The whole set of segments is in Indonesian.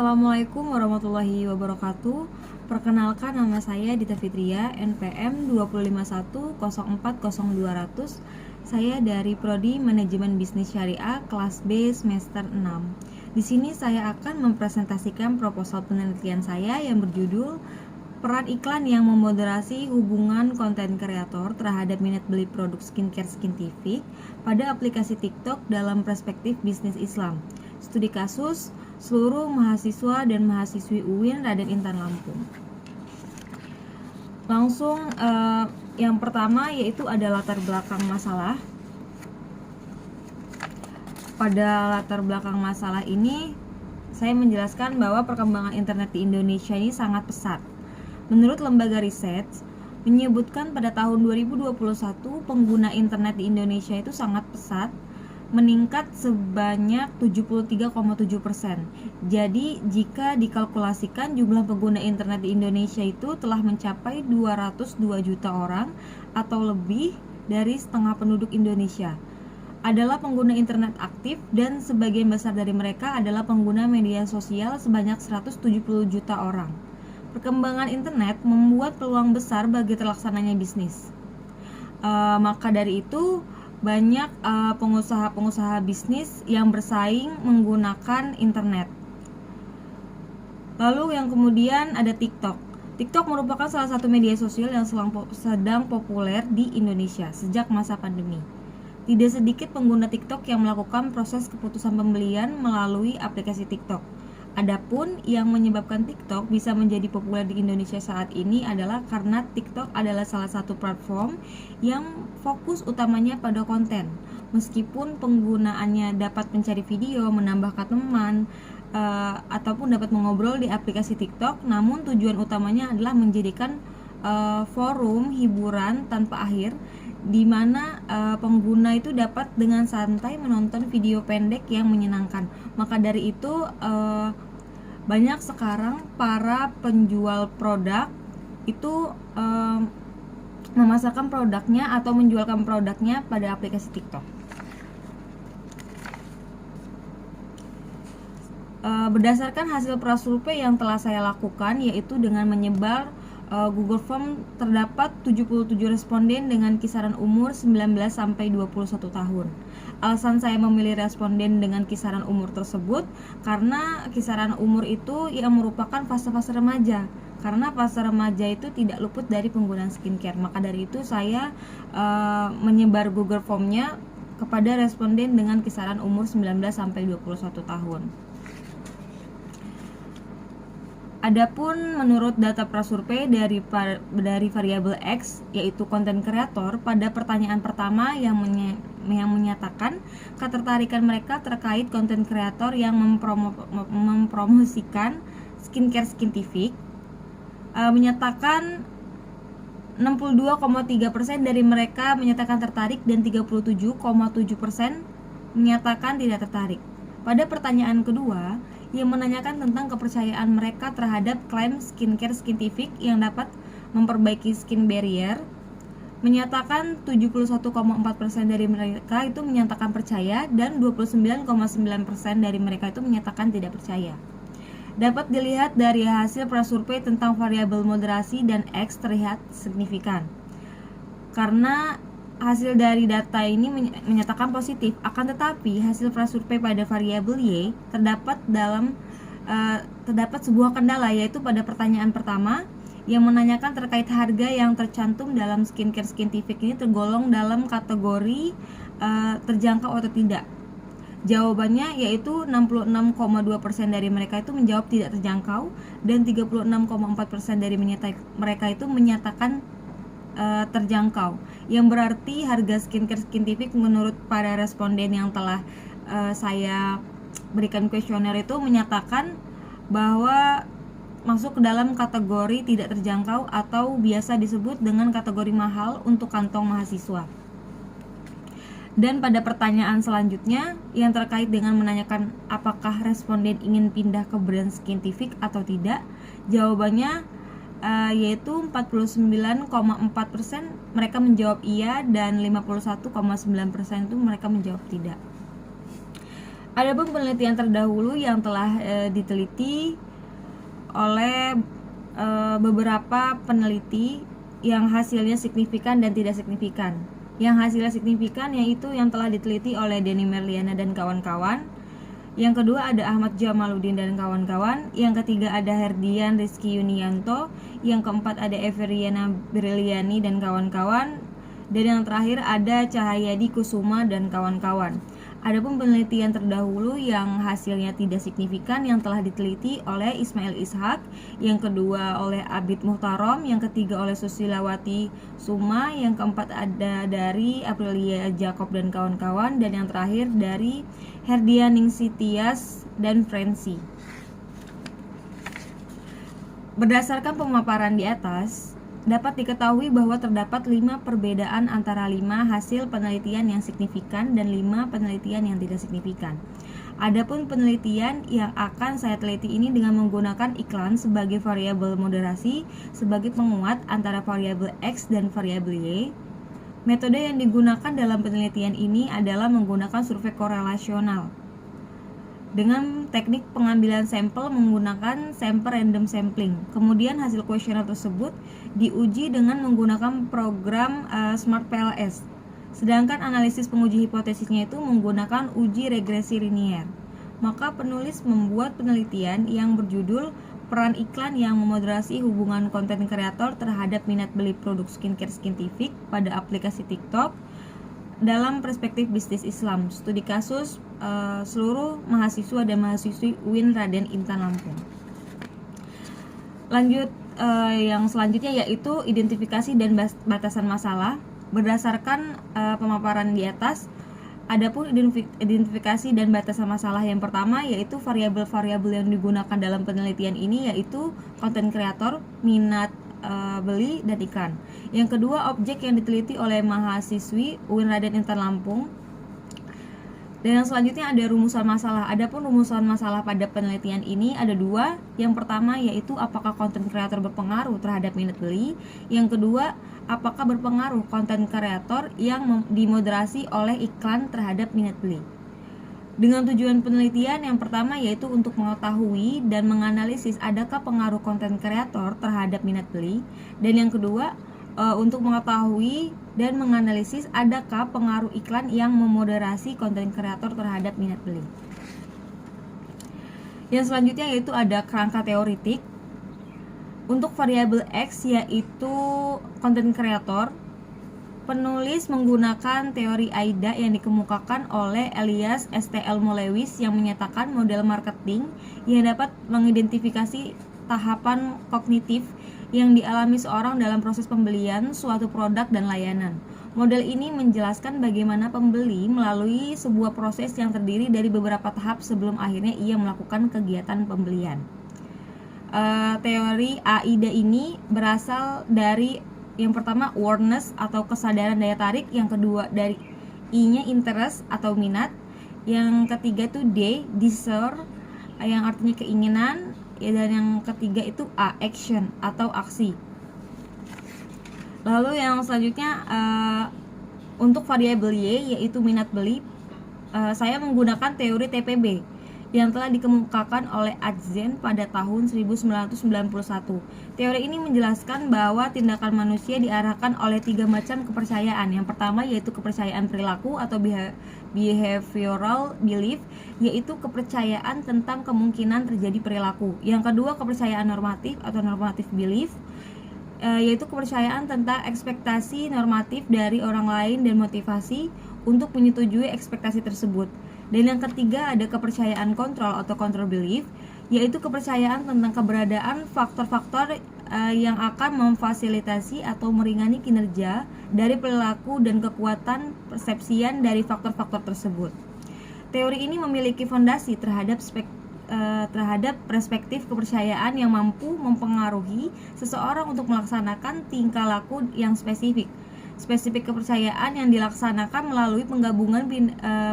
Assalamualaikum warahmatullahi wabarakatuh. Perkenalkan, nama saya Dita Fitria, NPM 251040200. Saya dari Prodi Manajemen Bisnis Syariah kelas B semester 6. Di sini saya akan mempresentasikan proposal penelitian saya yang berjudul Peran iklan yang memoderasi hubungan konten kreator terhadap minat beli produk skincare skintific pada aplikasi TikTok dalam perspektif bisnis Islam. Studi kasus seluruh mahasiswa dan mahasiswi UIN Raden Intan Lampung. Langsung yang pertama yaitu ada latar belakang masalah. Pada latar belakang masalah ini saya menjelaskan bahwa perkembangan internet di Indonesia ini sangat pesat. Menurut lembaga riset menyebutkan pada tahun 2021 pengguna internet di Indonesia itu sangat pesat, meningkat sebanyak 73,7%. Jadi jika dikalkulasikan jumlah pengguna internet di Indonesia itu telah mencapai 202 juta orang atau lebih dari setengah penduduk Indonesia adalah pengguna internet aktif, dan sebagian besar dari mereka adalah pengguna media sosial sebanyak 170 juta orang. Perkembangan internet membuat peluang besar bagi terlaksananya bisnis. Maka dari itu banyak pengusaha-pengusaha bisnis yang bersaing menggunakan internet. Lalu yang kemudian ada TikTok. TikTok merupakan salah satu media sosial yang sedang populer di Indonesia sejak masa pandemi. Tidak sedikit pengguna TikTok yang melakukan proses keputusan pembelian melalui aplikasi TikTok. Adapun yang menyebabkan TikTok bisa menjadi populer di Indonesia saat ini adalah karena TikTok adalah salah satu platform yang fokus utamanya pada konten. Meskipun penggunaannya dapat mencari video, menambahkan teman, ataupun dapat mengobrol di aplikasi TikTok, namun tujuan utamanya adalah menjadikan forum hiburan tanpa akhir, di mana pengguna itu dapat dengan santai menonton video pendek yang menyenangkan. Maka dari itu banyak sekarang para penjual produk itu memasarkan produknya atau menjualkan produknya pada aplikasi TikTok. Berdasarkan hasil prasurvei yang telah saya lakukan, yaitu dengan menyebar Google Form, terdapat 77 responden dengan kisaran umur 19 sampai 21 tahun. Alasan saya memilih responden dengan kisaran umur tersebut karena kisaran umur itu yang merupakan fase-fase remaja. Karena fase remaja itu tidak luput dari penggunaan skincare. Maka dari itu saya menyebar Google Form-nya kepada responden dengan kisaran umur 19 sampai 21 tahun. Adapun menurut data prasurvei dari variabel X, yaitu konten kreator, pada pertanyaan pertama yang menyatakan ketertarikan mereka terkait konten kreator yang mempromosikan skincare skintific, menyatakan 62,3% dari mereka menyatakan tertarik dan 37,7% menyatakan tidak tertarik. Pada pertanyaan kedua, yang menanyakan tentang kepercayaan mereka terhadap klaim skincare skintific yang dapat memperbaiki skin barrier, menyatakan 71,4% dari mereka itu menyatakan percaya dan 29,9% dari mereka itu menyatakan tidak percaya. Dapat dilihat dari hasil prasurvei tentang variabel moderasi dan X terlihat signifikan. Karena hasil dari data ini menyatakan positif, akan tetapi hasil prasurvei pada variabel Y terdapat sebuah kendala, yaitu pada pertanyaan pertama yang menanyakan terkait harga yang tercantum dalam skincare skintific ini tergolong dalam kategori terjangkau atau tidak. Jawabannya yaitu 66,2% dari mereka itu menjawab tidak terjangkau dan 36,4% dari mereka itu menyatakan terjangkau, yang berarti harga skincare skintific menurut para responden yang telah saya berikan kuesioner itu menyatakan bahwa masuk ke dalam kategori tidak terjangkau atau biasa disebut dengan kategori mahal untuk kantong mahasiswa. Dan pada pertanyaan selanjutnya yang terkait dengan menanyakan apakah responden ingin pindah ke brand skintific atau tidak, jawabannya yaitu 49,4% mereka menjawab iya dan 51,9% itu mereka menjawab tidak. Adapun penelitian terdahulu yang telah diteliti oleh beberapa peneliti yang hasilnya signifikan dan tidak signifikan. Yang hasilnya signifikan yaitu yang telah diteliti oleh Denny Merliana dan kawan-kawan. Yang kedua ada Ahmad Jamaluddin dan kawan-kawan. Yang ketiga ada Herdian Rizky Yunianto. Yang keempat ada Everiana Briliani dan kawan-kawan. Dan yang terakhir ada Cahyadi Kusuma dan kawan-kawan. Adapun penelitian terdahulu yang hasilnya tidak signifikan yang telah diteliti oleh Ismail Ishak, yang kedua oleh Abid Muhtarom, yang ketiga oleh Susilawati Suma, yang keempat ada dari Aprilia Jacob dan kawan-kawan, dan yang terakhir dari Herdianingsih Tias dan Frenzy. Berdasarkan pemaparan di atas, dapat diketahui bahwa terdapat 5 perbedaan antara 5 hasil penelitian yang signifikan dan 5 penelitian yang tidak signifikan. Adapun penelitian yang akan saya teliti ini dengan menggunakan iklan sebagai variabel moderasi sebagai penguat antara variabel X dan variabel Y. Metode yang digunakan dalam penelitian ini adalah menggunakan survei korelasional dengan teknik pengambilan sampel menggunakan sampel random sampling. Kemudian hasil kuesioner tersebut diuji dengan menggunakan program Smart PLS. Sedangkan analisis penguji hipotesisnya itu menggunakan uji regresi linier. Maka penulis membuat penelitian yang berjudul Peran iklan yang memoderasi hubungan konten kreator terhadap minat beli produk skincare skintific pada aplikasi TikTok dalam perspektif bisnis Islam, studi kasus seluruh mahasiswa dan mahasiswi UIN Raden Intan Lampung. Lanjut yang selanjutnya yaitu identifikasi dan batasan masalah. Berdasarkan pemaparan di atas, adapun identifikasi dan batasan masalah yang pertama yaitu variabel-variabel yang digunakan dalam penelitian ini yaitu konten kreator, minat beli, dan iklan. Yang kedua, objek yang diteliti oleh mahasiswi UIN Raden Intan Lampung. Dan yang selanjutnya ada rumusan masalah. Adapun rumusan masalah pada penelitian ini ada 2. Yang pertama yaitu apakah konten kreator berpengaruh terhadap minat beli. Yang kedua, apakah berpengaruh konten kreator yang dimoderasi oleh iklan terhadap minat beli. Dengan tujuan penelitian yang pertama yaitu untuk mengetahui dan menganalisis adakah pengaruh konten kreator terhadap minat beli, dan yang kedua untuk mengetahui dan menganalisis adakah pengaruh iklan yang memoderasi konten kreator terhadap minat beli. Yang selanjutnya yaitu ada kerangka teoritik. Untuk variabel X yaitu konten kreator, penulis menggunakan teori AIDA yang dikemukakan oleh Elias STL Molewis yang menyatakan model marketing yang dapat mengidentifikasi tahapan kognitif yang dialami seorang dalam proses pembelian suatu produk dan layanan. Model ini menjelaskan bagaimana pembeli melalui sebuah proses yang terdiri dari beberapa tahap sebelum akhirnya ia melakukan kegiatan pembelian. Teori AIDA ini berasal dari yang pertama awareness atau kesadaran daya tarik, yang kedua dari I-nya interest atau minat, yang ketiga itu D, desire yang artinya keinginan, dan yang ketiga itu A, action atau aksi. Lalu yang selanjutnya untuk variabel Y yaitu minat beli, saya menggunakan teori TPB yang telah dikemukakan oleh Atzen pada tahun 1991. Teori ini menjelaskan bahwa tindakan manusia diarahkan oleh 3 macam kepercayaan. Yang pertama yaitu kepercayaan perilaku atau behavioral belief, yaitu kepercayaan tentang kemungkinan terjadi perilaku. Yang kedua kepercayaan normatif atau normative belief, yaitu kepercayaan tentang ekspektasi normatif dari orang lain dan motivasi untuk menyetujui ekspektasi tersebut. Dan yang ketiga ada kepercayaan kontrol atau control belief, yaitu kepercayaan tentang keberadaan faktor-faktor yang akan memfasilitasi atau meringani kinerja dari perilaku dan kekuatan persepsian dari faktor-faktor tersebut. Teori ini memiliki fondasi terhadap perspektif kepercayaan yang mampu mempengaruhi seseorang untuk melaksanakan tingkah laku yang spesifik. Spesifik kepercayaan yang dilaksanakan melalui penggabungan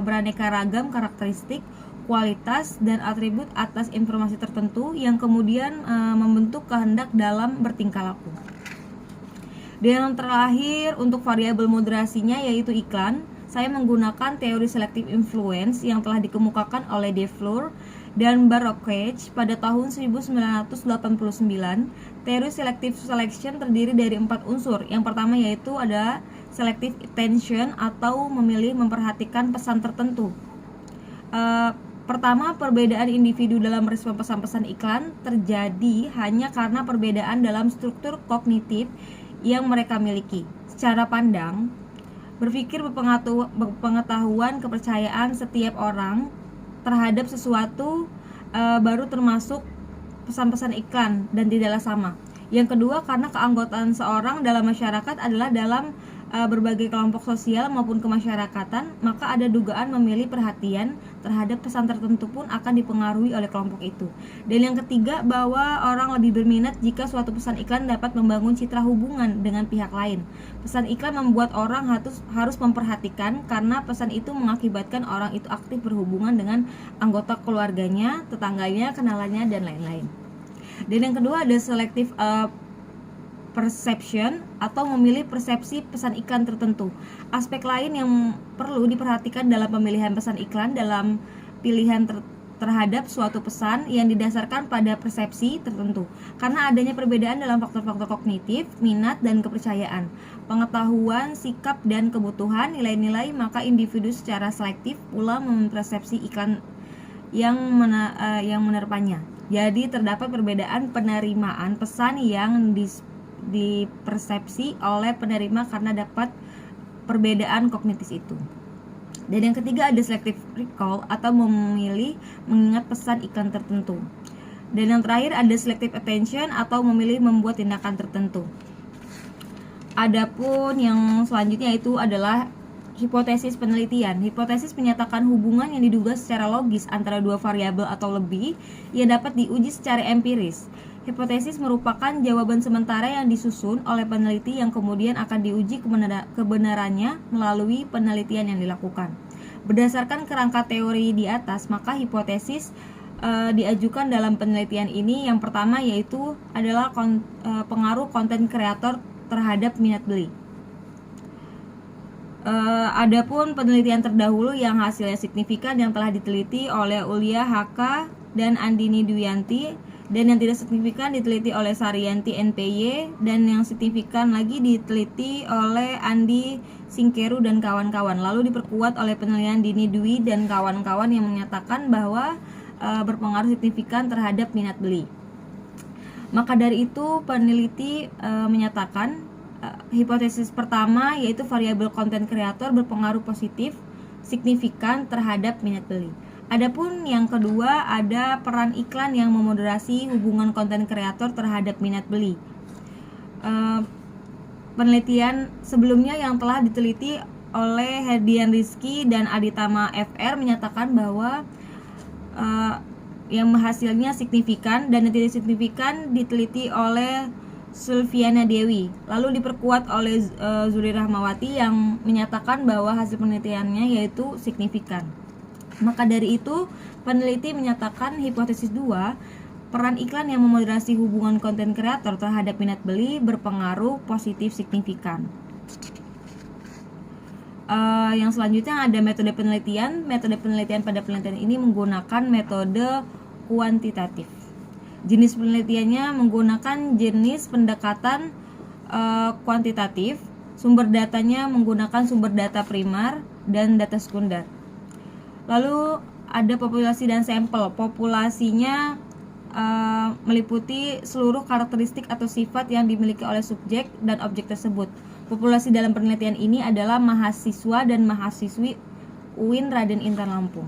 beraneka ragam karakteristik, kualitas, dan atribut atas informasi tertentu yang kemudian membentuk kehendak dalam bertingkah laku. Dan yang terakhir untuk variabel moderasinya yaitu iklan. saya menggunakan teori selective influence yang telah dikemukakan oleh DeFleur dan Barocage pada tahun 1989. Teori selective selection terdiri dari 4 unsur. Yang pertama yaitu ada selective attention atau memilih memperhatikan pesan tertentu. Pertama, perbedaan individu dalam merespon pesan-pesan iklan terjadi hanya karena perbedaan dalam struktur kognitif yang mereka miliki. Secara pandang, berpikir, berpengetahuan, kepercayaan setiap orang terhadap sesuatu baru termasuk pesan-pesan iklan dan tidaklah sama. Yang kedua, karena keanggotaan seorang dalam masyarakat adalah dalam berbagai kelompok sosial maupun kemasyarakatan, maka ada dugaan memilih perhatian terhadap pesan tertentu pun akan dipengaruhi oleh kelompok itu. Dan yang ketiga, bahwa orang lebih berminat jika suatu pesan iklan dapat membangun citra hubungan dengan pihak lain. Pesan iklan membuat orang harus memperhatikan karena pesan itu mengakibatkan orang itu aktif berhubungan dengan anggota keluarganya, tetangganya, kenalannya, dan lain-lain. Dan yang kedua ada selective perception atau memilih persepsi pesan iklan tertentu. Aspek lain yang perlu diperhatikan dalam pemilihan pesan iklan dalam pilihan terhadap suatu pesan yang didasarkan pada persepsi tertentu. Karena adanya perbedaan dalam faktor-faktor kognitif, minat dan kepercayaan, pengetahuan, sikap dan kebutuhan, nilai-nilai, maka individu secara selektif pula mempersepsi iklan yang menerpanya. Jadi terdapat perbedaan penerimaan pesan yang dipersepsi oleh penerima karena dapat perbedaan kognitif itu. Dan yang ketiga ada selective recall atau memilih mengingat pesan iklan tertentu. Dan yang terakhir ada selective attention atau memilih membuat tindakan tertentu. Adapun yang selanjutnya itu adalah hipotesis penelitian. Hipotesis menyatakan hubungan yang diduga secara logis antara dua variabel atau lebih yang dapat diuji secara empiris. Hipotesis merupakan jawaban sementara yang disusun oleh peneliti yang kemudian akan diuji kebenarannya melalui penelitian yang dilakukan. Berdasarkan kerangka teori di atas, maka hipotesis diajukan dalam penelitian ini. Yang pertama yaitu adalah pengaruh konten kreator terhadap minat beli. Adapun penelitian terdahulu yang hasilnya signifikan yang telah diteliti oleh Ulia Haka dan Andini Dwianti, dan yang tidak signifikan diteliti oleh Saryanti NPY, dan yang signifikan lagi diteliti oleh Andi Singkeru dan kawan-kawan. Lalu diperkuat oleh penelitian Dini Dwi dan kawan-kawan yang menyatakan bahwa berpengaruh signifikan terhadap minat beli. Maka dari itu peneliti menyatakan hipotesis pertama yaitu variabel konten kreator berpengaruh positif signifikan terhadap minat beli. Adapun yang kedua ada peran iklan yang memoderasi hubungan konten kreator terhadap minat beli. Penelitian sebelumnya yang telah diteliti oleh Herdian Rizky dan Aditama FR menyatakan bahwa yang hasilnya signifikan dan yang tidak signifikan diteliti oleh Sulfiana Dewi. Lalu diperkuat oleh Zuri Rahmawati yang menyatakan bahwa hasil penelitiannya yaitu signifikan. Maka dari itu, peneliti menyatakan hipotesis 2, peran iklan yang memoderasi hubungan konten kreator terhadap minat beli berpengaruh positif signifikan. Yang selanjutnya ada metode penelitian. Metode penelitian pada penelitian ini menggunakan metode kuantitatif. Jenis penelitiannya menggunakan jenis pendekatan kuantitatif. Sumber datanya menggunakan sumber data primer dan data sekunder. Lalu ada populasi dan sampel. Populasinya meliputi seluruh karakteristik atau sifat yang dimiliki oleh subjek dan objek tersebut. Populasi dalam penelitian ini adalah mahasiswa dan mahasiswi UIN Raden Intan Lampung.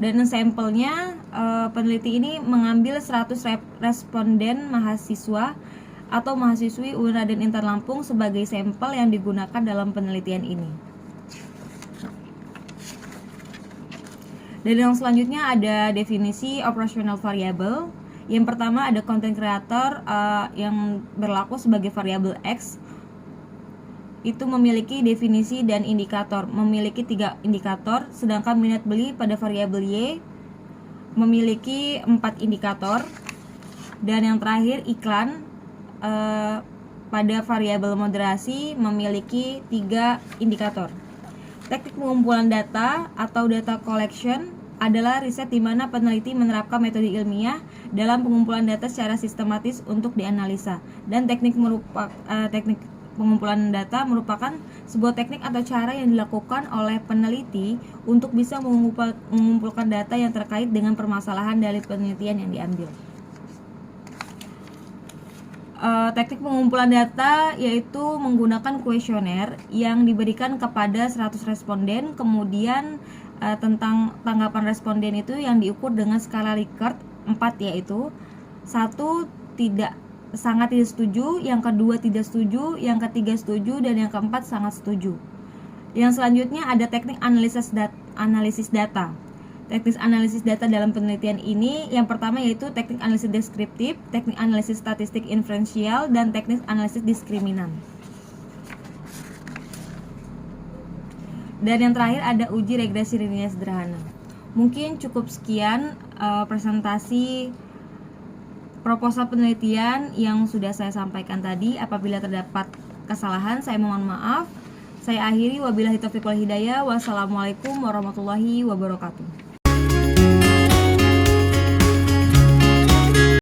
Dan sampelnya peneliti ini mengambil 100 responden mahasiswa atau mahasiswi UIN Raden Intan Lampung sebagai sampel yang digunakan dalam penelitian ini. Dan yang selanjutnya ada definisi operational variable. Yang pertama ada content creator yang berlaku sebagai variabel X. Itu memiliki definisi dan indikator. Memiliki 3 indikator, sedangkan minat beli pada variabel Y memiliki 4 indikator. Dan yang terakhir iklan pada variabel moderasi memiliki 3 indikator. Teknik pengumpulan data atau data collection adalah riset di mana peneliti menerapkan metode ilmiah dalam pengumpulan data secara sistematis untuk dianalisa. Dan teknik pengumpulan data merupakan sebuah teknik atau cara yang dilakukan oleh peneliti untuk bisa mengumpulkan data yang terkait dengan permasalahan dari penelitian yang diambil. Teknik pengumpulan data yaitu menggunakan kuesioner yang diberikan kepada 100 responden, kemudian tentang tanggapan responden itu yang diukur dengan skala Likert 4, yaitu 1 sangat tidak setuju, yang kedua tidak setuju, yang ketiga setuju, dan yang keempat sangat setuju. Yang selanjutnya ada teknik analisis data. Teknik analisis data dalam penelitian ini yang pertama yaitu teknik analisis deskriptif, teknik analisis statistik inferensial, dan teknik analisis diskriminan. Dan yang terakhir ada uji regresi linear sederhana. Mungkin cukup sekian presentasi proposal penelitian yang sudah saya sampaikan tadi. Apabila terdapat kesalahan, saya mohon maaf. Saya akhiri, wabillahi taufiq wal hidayah. Wassalamualaikum warahmatullahi wabarakatuh.